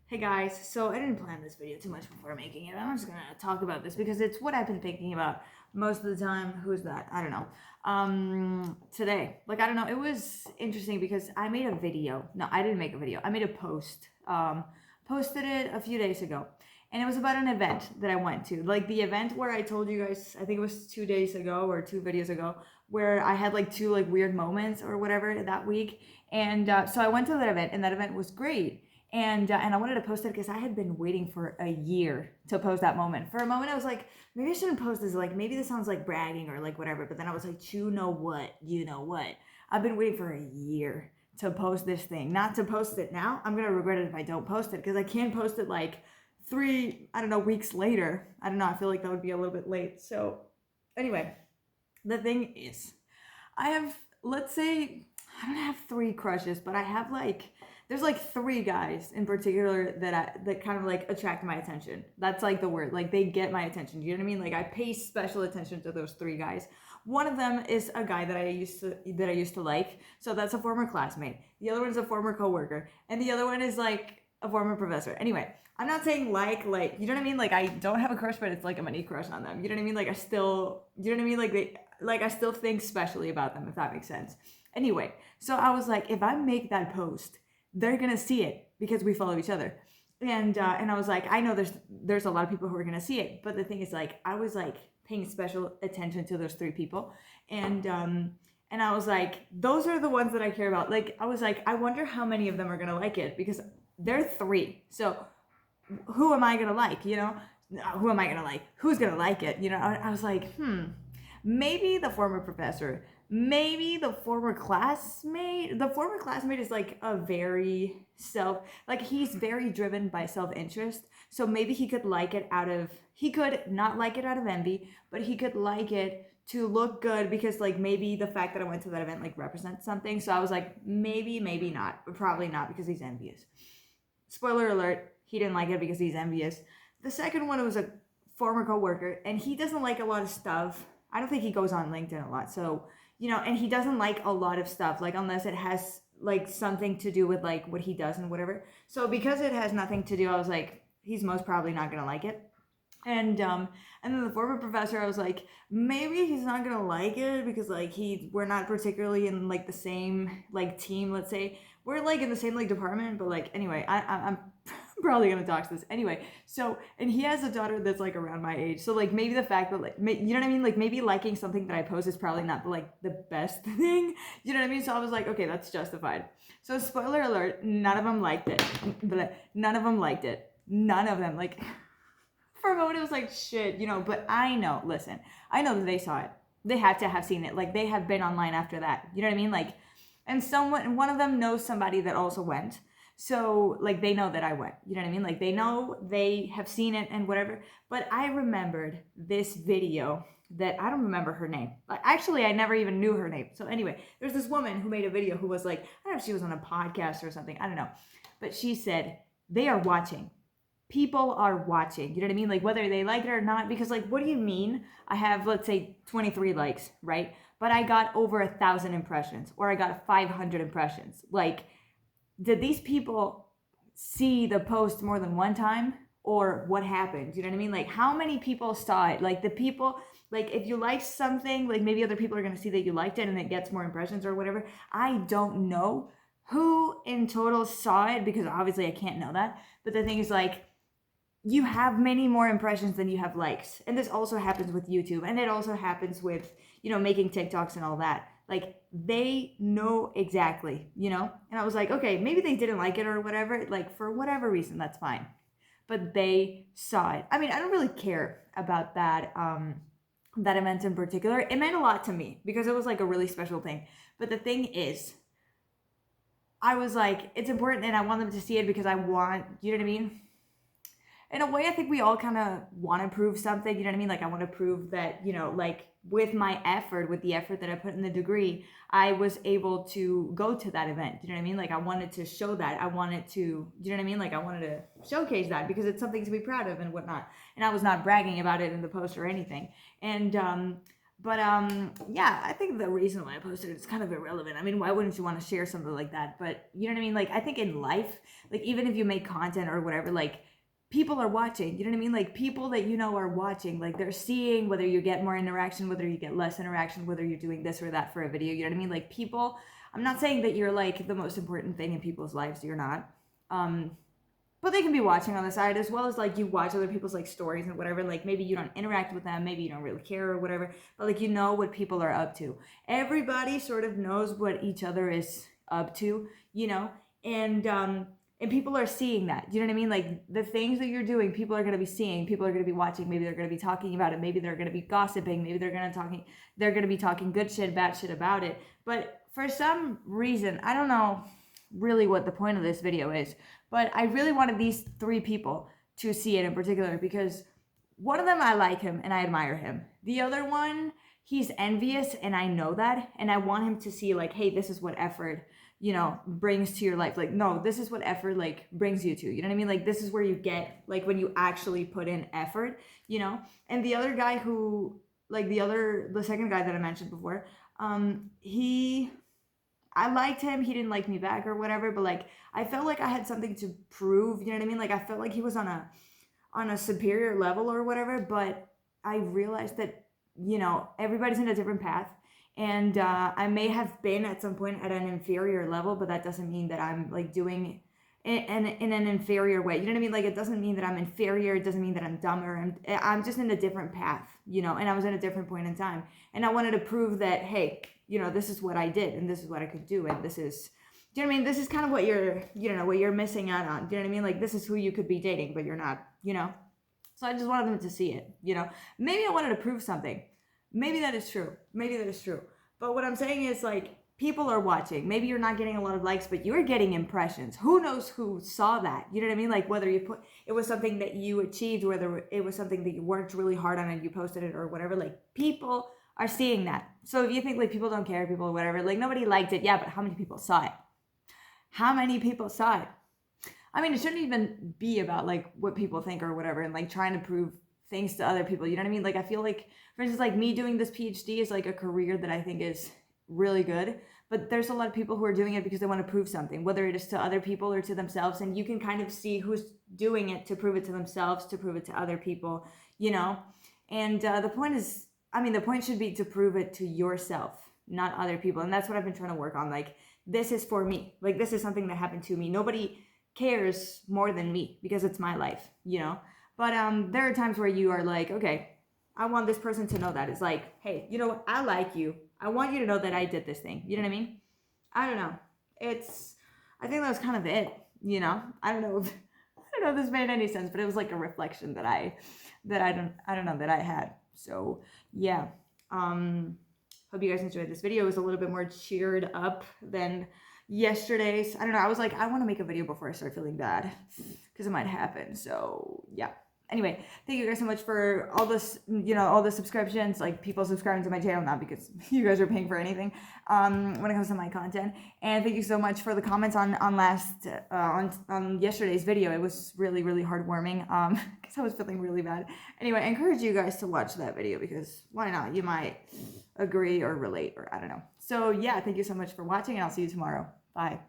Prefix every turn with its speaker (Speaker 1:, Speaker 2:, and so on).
Speaker 1: Hey guys, so I didn't plan this video too much before making it. I'm just gonna talk about this because it's what I've been thinking about most of the time. Who's that? I don't know. Today, I don't know. It was interesting because I made a video. No, I didn't make a video. I made a post. Posted it a few days ago, and it was about an event that I went to. Like the event where I told you guys, I think it was 2 days ago or two videos ago, where I had like two like weird moments or whatever that week. And so I went to that event, and that event was great and I wanted to post it because I had been waiting for a year to post that moment. For a moment, I was like, maybe I shouldn't post this. Like, maybe this sounds like bragging or like whatever. But then I was like, you know what? You know what? I've been waiting for a year to post this thing. Not to post it now. I'm gonna regret it if I don't post it because I can't post it like I don't know, weeks later. I don't know. I feel like that would be a little bit late. So anyway, the thing is, I have, let's say, I don't have three crushes, but I have like, there's like three guys in particular that kind of like attract my attention. That's like the word. Like they get my attention. You know what I mean? Like I pay special attention to those three guys. One of them is a guy that I used to like. So that's a former classmate. The other one's a former coworker, and the other one is like a former professor. Anyway, I'm not saying like you know what I mean? Like I don't have a crush, but it's like a money crush on them. You know what I mean? Like I still, you know what I mean? Like I still think specially about them, if that makes sense. Anyway, so I was like, if I make that post, they're gonna see it because we follow each other. And I was like, I know there's a lot of people who are gonna see it, but the thing is, like, I was like paying special attention to those three people, and I was like, those are the ones that I care about. Like, I was like, I wonder how many of them are gonna like it because they're three. So who am I gonna like? You know, who am I gonna like? Who's gonna like it? You know, I was like, maybe the former professor, maybe the former classmate. The former classmate is like a very like he's very driven by self-interest. So maybe he could not like it out of envy, but he could like it to look good because like maybe the fact that I went to that event like represents something. So I was like, maybe not, but probably not because he's envious. Spoiler alert, he didn't like it because he's envious. The second one was a former coworker, and he doesn't like a lot of stuff. I don't think he goes on LinkedIn a lot. So, and he doesn't like a lot of stuff, like unless it has like something to do with like what he does and whatever. So because it has nothing to do, I was like, he's most probably not gonna like it. And then the former professor, I was like, maybe he's not gonna like it because like we're not particularly in like the same like team. Let's say we're like in the same like department, but like anyway, I'm probably gonna dox this anyway. So, and he has a daughter that's like around my age, so like maybe the fact that like you know what I mean, like maybe liking something that I post is probably not like the best thing. You know what I mean? So I was like, okay, that's justified. So spoiler alert, none of them liked it. But none of them liked it. None of them like for a moment it was like shit, but I know, listen, I know that they saw it. They had to have seen it. Like they have been online after that. You know what I mean? Like, and one of them knows somebody that also went. So like they know that I went. You know what I mean? Like they know, they have seen it and whatever. But I remembered this video that I don't remember her name. Like actually I never even knew her name. So anyway, there's this woman who made a video who was like, I don't know if she was on a podcast or something. I don't know. But she said, they are watching, people are watching. You know what I mean? Like whether they like it or not, because like, what do you mean? I have, let's say 23 likes, right? But I got over 1,000 impressions or I got 500 impressions. Like, did these people see the post more than one time or what happened? You know what I mean? Like how many people saw it? Like the people, like if you like something, like maybe other people are going to see that you liked it and it gets more impressions or whatever. I don't know who in total saw it because obviously I can't know that. But the thing is like, you have many more impressions than you have likes. And this also happens with YouTube. And it also happens with, making TikToks and all that. Like, they know exactly, And I was like, okay, maybe they didn't like it or whatever. Like, for whatever reason, that's fine. But they saw it. I mean, I don't really care about that event in particular. It meant a lot to me because it was like a really special thing. But the thing is, I was like, it's important and I want them to see it because I want, you know what I mean? In a way, I think we all kind of want to prove something. You know what I mean? Like, I want to prove that, like with my effort, with the effort that I put in the degree, I was able to go to that event. You know what I mean? Like, I wanted to show that. I wanted to, you know what I mean? Like, I wanted to showcase that because it's something to be proud of and whatnot. And I was not bragging about it in the post or anything. And But yeah, I think the reason why I posted it is kind of irrelevant. I mean, why wouldn't you want to share something like that? But you know what I mean? Like, I think in life, like, even if you make content or whatever, like, people are watching. You know what I mean? Like, people that you know are watching. Like, they're seeing whether you get more interaction, whether you get less interaction, whether you're doing this or that for a video. You know what I mean? Like, people, I'm not saying that you're like the most important thing in people's lives. You're not. But they can be watching on the side, as well as like you watch other people's like stories and whatever. Like, maybe you don't interact with them, maybe you don't really care or whatever, but like, you know what people are up to. Everybody sort of knows what each other is up to, you know. And people are seeing that. You know what I mean? Like, the things that you're doing, people are going to be seeing, people are going to be watching. Maybe they're going to be talking about it, maybe they're going to be gossiping, maybe they're going to be talking good shit, bad shit about it. But for some reason, I don't know really what the point of this video is, but I really wanted these three people to see it in particular, because one of them, I like him and I admire him. The other one, he's envious and I know that, and I want him to see like, hey, this is what effort, you know, brings to your life. Like, no, this is what effort like brings you to, you know what I mean? Like, this is where you get, like, when you actually put in effort, you know. And the other guy who, like, the second guy that I mentioned before, I liked him. He didn't like me back or whatever, but like, I felt like I had something to prove. You know what I mean? Like, I felt like he was on a superior level or whatever. But I realized that, you know, everybody's in a different path, and I may have been at some point at an inferior level, but that doesn't mean that I'm like doing in an inferior way. You know what I mean? Like, it doesn't mean that I'm inferior. It doesn't mean that I'm dumber. I'm just in a different path, you know. And I was in a different point in time, and I wanted to prove that, hey, you know, this is what I did, and this is what I could do, and this is, do you know what I mean? This is kind of what you're, you know, what you're missing out on. Do you know what I mean? Like, this is who you could be dating, but you're not, you know? So I just wanted them to see it, you know? Maybe I wanted to prove something. Maybe that is true. Maybe that is true. But what I'm saying is, like, people are watching. Maybe you're not getting a lot of likes, but you're getting impressions. Who knows who saw that? You know what I mean? Like, whether it was something that you achieved, whether it was something that you worked really hard on and you posted it or whatever, like, people are seeing that. So if you think like people don't care, people whatever, like, nobody liked it, yeah, but how many people saw it? How many people saw it? I mean, it shouldn't even be about like what people think or whatever, and like trying to prove things to other people. You know what I mean? Like, I feel like, for instance, like me doing this PhD is like a career that I think is really good, but there's a lot of people who are doing it because they want to prove something, whether it is to other people or to themselves, and you can kind of see who's doing it to prove it to themselves, to prove it to other people, you know. And the point is, I mean, the point should be to prove it to yourself, not other people. And that's what I've been trying to work on. Like, this is for me. Like, this is something that happened to me. Nobody cares more than me because it's my life, you know? But there are times where you are like, okay, I want this person to know that. It's like, hey, you know what? I like you. I want you to know that I did this thing. You know what I mean? I don't know. I think that was kind of it, you know? I don't know if this made any sense, but it was like a reflection that I don't know, that I had. So yeah, hope you guys enjoyed this video. It was a little bit more cheered up than yesterday's. I don't know, I was like, I want to make a video before I start feeling bad, because it might happen. So yeah, anyway, thank you guys so much for all this, you know, all the subscriptions, like people subscribing to my channel, not because you guys are paying for anything, when it comes to my content. And thank you so much for the comments on yesterday's video. It was really, really heartwarming, because I was feeling really bad. Anyway, I encourage you guys to watch that video, because why not? You might agree or relate, or I don't know. So yeah, thank you so much for watching, and I'll see you tomorrow. Bye.